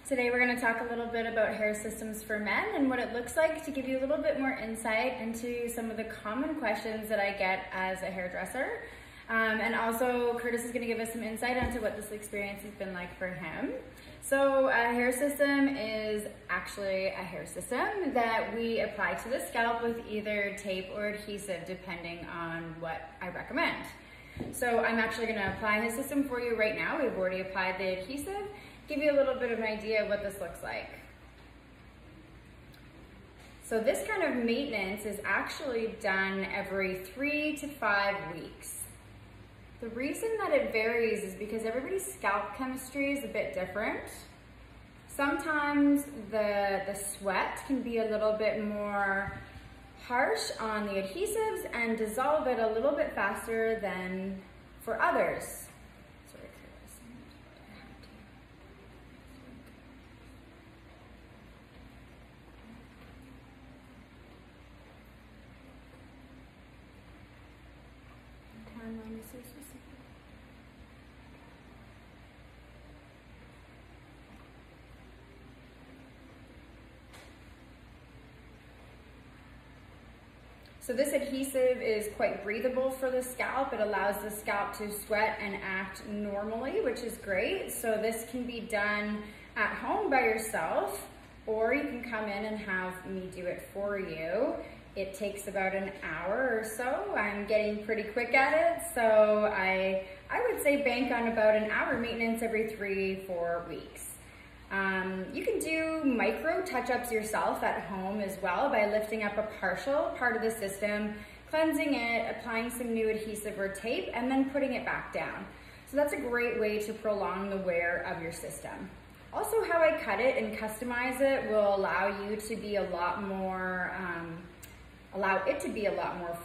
Today we're going to talk a little bit about hair systems for men and what it looks like to give you a little bit more insight into some of the common questions that I get as a hairdresser. And also Curtis is going to give us some insight onto what this experience has been like for him. So a hair system is actually a hair system that we apply to the scalp with either tape or adhesive depending on what I recommend. So I'm actually going to apply his system for you right now. We've already applied the adhesive. Give you a little bit of an idea of what this looks like. So this kind of maintenance is actually done every 3 to 5 weeks. The reason that it varies is because everybody's scalp chemistry is a bit different. Sometimes the sweat can be a little bit more harsh on the adhesives and dissolve it a little bit faster than for others. So this adhesive is quite breathable for the scalp. It allows the scalp to sweat and act normally, which is great. So this can be done at home by yourself, or you can come in and have me do it for you. It takes about an hour or so. I'm getting pretty quick at it, so I would say bank on about an hour maintenance every 3-4 weeks. You can do micro touch-ups yourself at home as well by lifting up a partial part of the system, cleansing it, applying some new adhesive or tape, and then putting it back down. So that's a great way to prolong the wear of your system. Also, how I cut it and customize it will allow you to be a lot more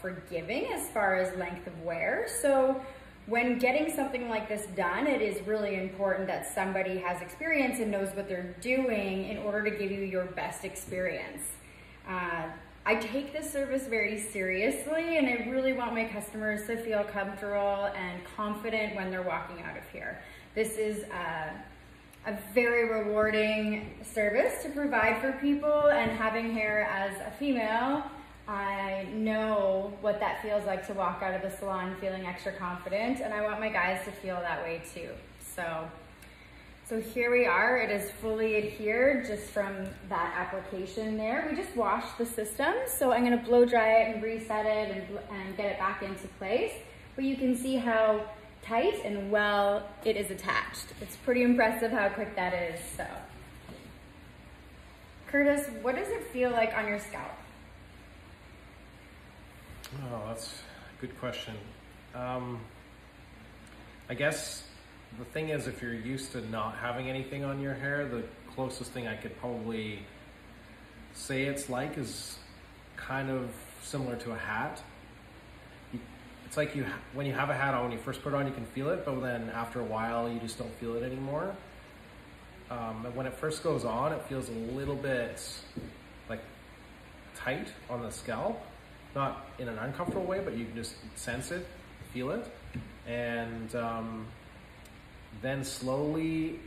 forgiving as far as length of wear. So when getting something like this done, it is really important that somebody has experience and knows what they're doing in order to give you your best experience. I take this service very seriously, and I really want my customers to feel comfortable and confident when they're walking out of here. This is a very rewarding service to provide for people, and having hair as a female, I know what that feels like to walk out of the salon feeling extra confident, and I want my guys to feel that way too. So here we are. It is fully adhered just from that application there. We just washed the system, so I'm going to blow dry it and reset it and get it back into place. But you can see how tight and well it is attached. It's pretty impressive how quick that is. So, Curtis, what does it feel like on your scalp? Oh, that's a good question. I guess the thing is, if you're used to not having anything on your hair, the closest thing I could probably say it's like is kind of similar to a hat. It's like when you have a hat on, when you first put it on, you can feel it, but then after a while, you just don't feel it anymore. And when it first goes on, it feels a little bit like tight on the scalp. Not in an uncomfortable way, but you can just sense it, feel it. And then slowly,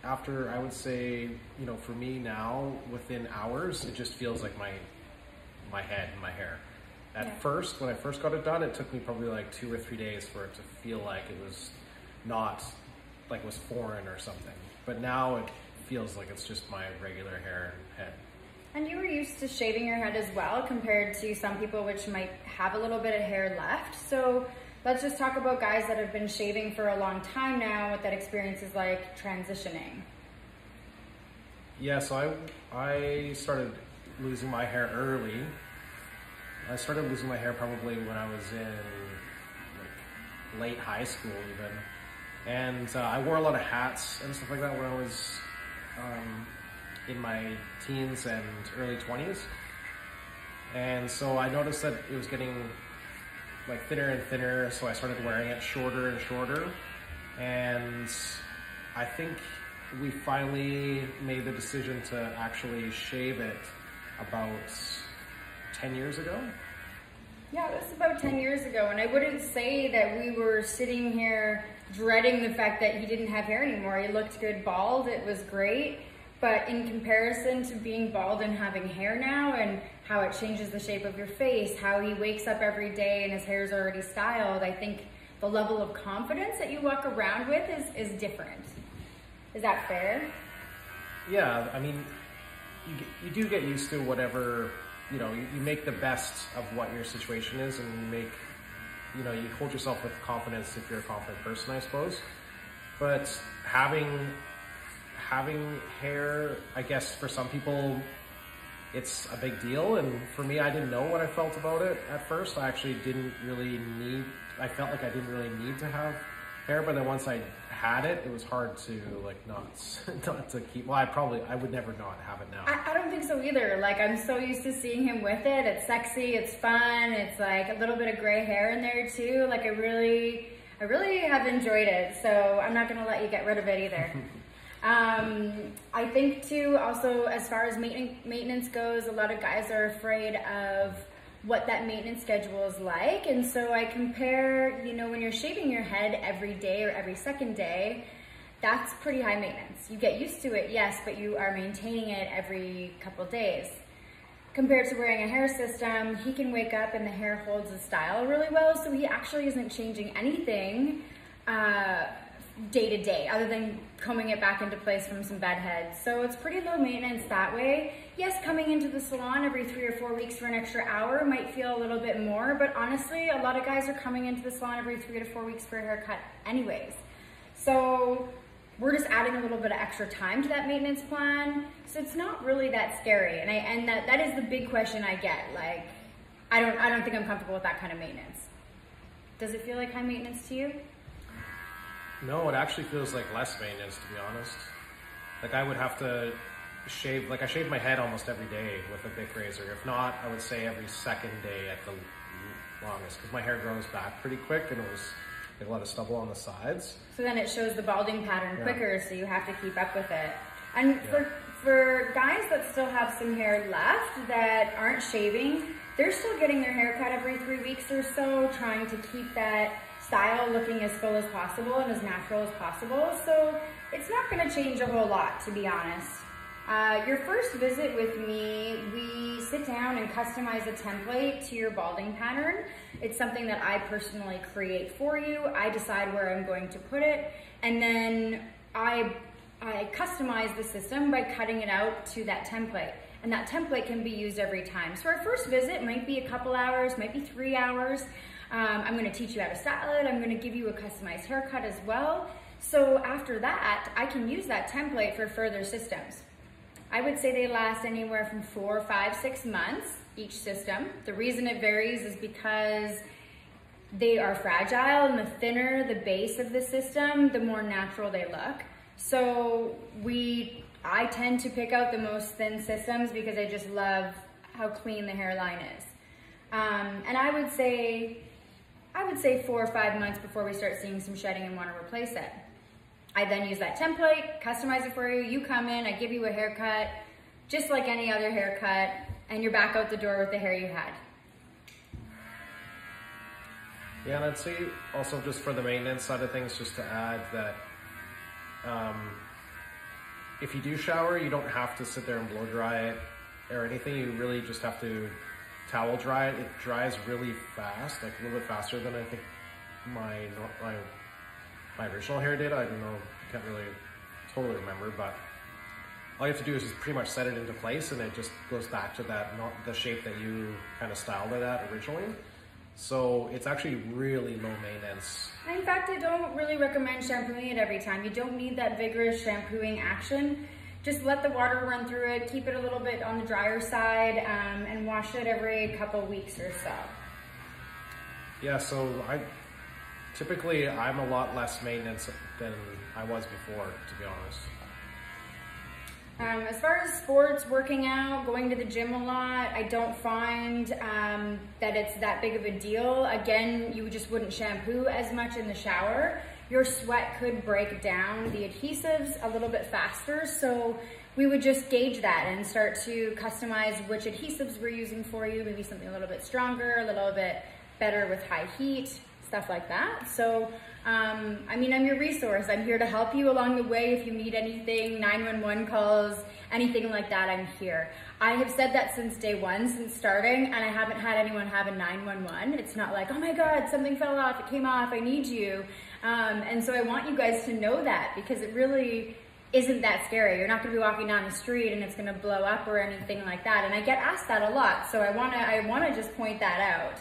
after, I would say, for me now, within hours, it just feels like my head and my hair. At first, when I first got it done, it took me probably like 2 or 3 days for it to feel like it was not, like it was foreign or something. But now it feels like it's just my regular hair and head. And you were used to shaving your head as well, compared to some people which might have a little bit of hair left. So let's just talk about guys that have been shaving for a long time now, what that experience is like transitioning. Yeah, so I started losing my hair early. I started losing my hair probably when I was in late high school even. And I wore a lot of hats and stuff like that when I was in my teens and early 20s. And so I noticed that it was getting like thinner and thinner, so I started wearing it shorter and shorter. And I think we finally made the decision to actually shave it about 10 years ago. Yeah, it was about 10 years ago, and I wouldn't say that we were sitting here dreading the fact that he didn't have hair anymore. He looked good bald, it was great. But in comparison to being bald and having hair now, and how it changes the shape of your face, how he wakes up every day and his hair's already styled, I think the level of confidence that you walk around with is different. Is that fair? Yeah, I mean, you do get used to whatever, you know, you make the best of what your situation is, and you make, you know, you hold yourself with confidence if you're a confident person, I suppose. But having hair, I guess for some people, it's a big deal. And for me, I didn't know what I felt about it at first. I actually I felt like I didn't really need to have hair, but then once I had it, it was hard to like not to keep. Well, I would never not have it now. I don't think so either. Like, I'm so used to seeing him with it. It's sexy, it's fun, it's like a little bit of gray hair in there too. Like, I really have enjoyed it. So I'm not gonna let you get rid of it either. I think too, also as far as maintenance goes, a lot of guys are afraid of what that maintenance schedule is like. And so I compare, you know, when you're shaving your head every day or every second day, that's pretty high maintenance. You get used to it, yes, but you are maintaining it every couple days. Compared to wearing a hair system, he can wake up and the hair holds his style really well, so he actually isn't changing anything day to day, other than combing it back into place from some bed heads. So it's pretty low maintenance that way. Yes, coming into the salon every 3 or 4 weeks for an extra hour might feel a little bit more, but honestly, a lot of guys are coming into the salon every 3 to 4 weeks for a haircut anyways. So we're just adding a little bit of extra time to that maintenance plan. So it's not really that scary. And that is the big question I get. Like, I don't think I'm comfortable with that kind of maintenance. Does it feel like high maintenance to you? No, it actually feels like less maintenance, to be honest. Like, I would have to shave, like I shave my head almost every day with a Bic razor. If not, I would say every second day at the longest, because my hair grows back pretty quick and it was like a lot of stubble on the sides. So then it shows the balding pattern quicker, so you have to keep up with it. And for guys that still have some hair left that aren't shaving, they're still getting their hair cut every 3 weeks or so, trying to keep that style looking as full as possible and as natural as possible. So it's not going to change a whole lot, to be honest. Your first visit with me, we sit down and customize a template to your balding pattern. It's something that I personally create for you. I decide where I'm going to put it, and then I customize the system by cutting it out to that template. And that template can be used every time. So our first visit might be a couple hours, might be 3 hours. I'm gonna teach you how to style it. I'm gonna give you a customized haircut as well. So after that, I can use that template for further systems. I would say they last anywhere from 4, 5, 6 months, each system. The reason it varies is because they are fragile, and the thinner the base of the system, the more natural they look. So I tend to pick out the most thin systems because I just love how clean the hairline is. And I would say 4 or 5 months before we start seeing some shedding and want to replace it. I then use that template, customize it for you. You come in, I give you a haircut, just like any other haircut, and you're back out the door with the hair you had. Yeah, and I'd say also just for the maintenance side of things, just to add that if you do shower, you don't have to sit there and blow dry it or anything. You really just have to towel dry it. It dries really fast, like a little bit faster than I think my original hair did. I don't know, I can't really totally remember, but all you have to do is just pretty much set it into place, and it just goes back to the shape that you kind of styled it at originally. So it's actually really low maintenance. In fact, I don't really recommend shampooing it every time. You don't need that vigorous shampooing action. Just let the water run through it, keep it a little bit on the drier side, and wash it every couple weeks or so. Yeah, so typically I'm a lot less maintenance than I was before, to be honest. As far as sports, working out, going to the gym a lot, I don't find that it's that big of a deal. Again, you just wouldn't shampoo as much in the shower. Your sweat could break down the adhesives a little bit faster, so we would just gauge that and start to customize which adhesives we're using for you, maybe something a little bit stronger, a little bit better with high heat, stuff like that. So I mean, I'm your resource. I'm here to help you along the way. If you need anything, 911 calls, anything like that, I'm here. I have said that since day one, since starting, and I haven't had anyone have a 911. It's not like, oh my God, something fell off, it came off, I need you. And so I want you guys to know that, because it really isn't that scary. You're not gonna be walking down the street and it's gonna blow up or anything like that. And I get asked that a lot, so I wanna just point that out.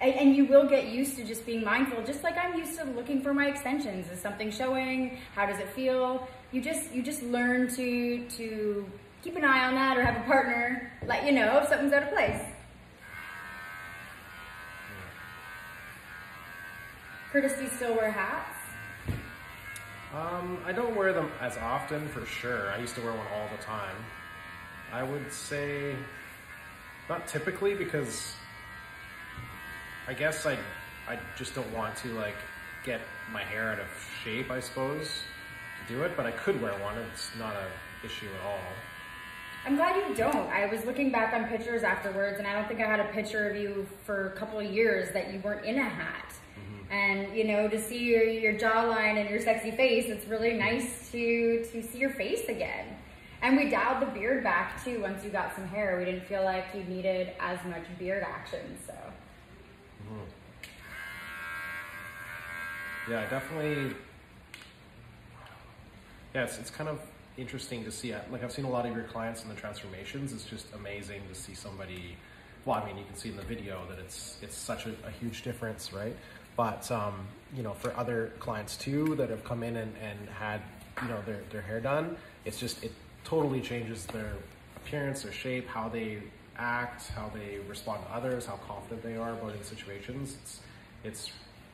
And you will get used to just being mindful, just like I'm used to looking for my extensions. Is something showing? How does it feel? You just learn to keep an eye on that, or have a partner let you know if something's out of place. Curtis, do you still wear hats? I don't wear them as often, for sure. I used to wear one all the time. I would say not typically, because I guess I just don't want to like get my hair out of shape, I suppose, to do it, but I could wear one. It's not an issue at all. I'm glad you don't. I was looking back on pictures afterwards, and I don't think I had a picture of you for a couple of years that you weren't in a hat. And, you know, to see your jawline and your sexy face, it's really nice to see your face again. And we dialed the beard back too once you got some hair. We didn't feel like you needed as much beard action, so. Yeah, definitely. Yeah, it's kind of interesting to see. Like, I've seen a lot of your clients and the transformations. It's just amazing to see somebody. Well, I mean, you can see in the video that it's such a huge difference, right? But you know, for other clients too that have come in and had, you know, their hair done, it totally changes their appearance, their shape, how they act, how they respond to others, how confident they are about in situations. It's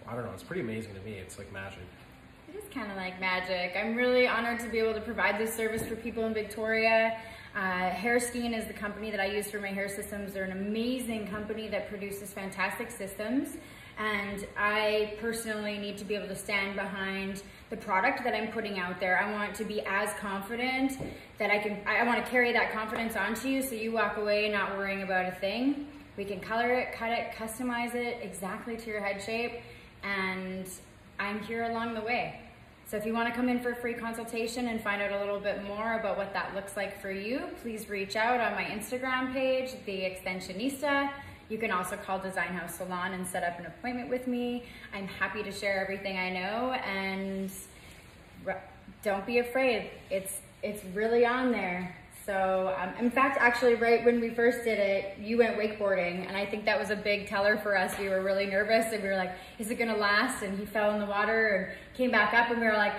I don't know, it's pretty amazing to me. It's like magic. It is kind of like magic. I'm really honored to be able to provide this service for people in Victoria. Hairskin is the company that I use for my hair systems. They're an amazing company that produces fantastic systems. And I personally need to be able to stand behind the product that I'm putting out there. I want to be as confident that I want to carry that confidence onto you, so you walk away not worrying about a thing. We can color it, cut it, customize it exactly to your head shape, and I'm here along the way. So if you want to come in for a free consultation and find out a little bit more about what that looks like for you, please reach out on my Instagram page, The Extensionista. You can also call designHouse Salon and set up an appointment with me. I'm happy to share everything I know, and don't be afraid. It's really on there. So, in fact, actually, right when we first did it, you went wakeboarding, and I think that was a big teller for us. We were really nervous, and we were like, is it gonna last? And he fell in the water and came back up, and we were like,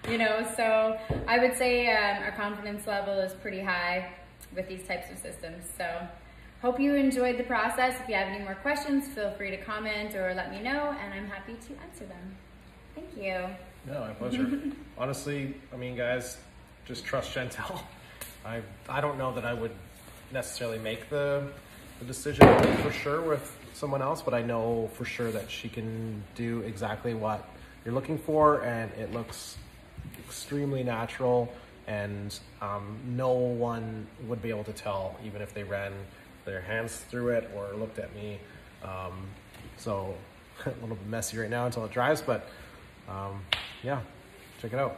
you know, so I would say our confidence level is pretty high with these types of systems. So, hope you enjoyed the process. If you have any more questions, feel free to comment or let me know, and I'm happy to answer them. Thank you. No, my pleasure. Honestly, I mean, guys, just trust Chantel. I don't know that I would necessarily make the decision for sure with someone else, but I know for sure that she can do exactly what you're looking for, and it looks extremely natural, and no one would be able to tell, even if they ran their hands through it or looked at me. So a little bit messy right now until it dries, but yeah, check it out.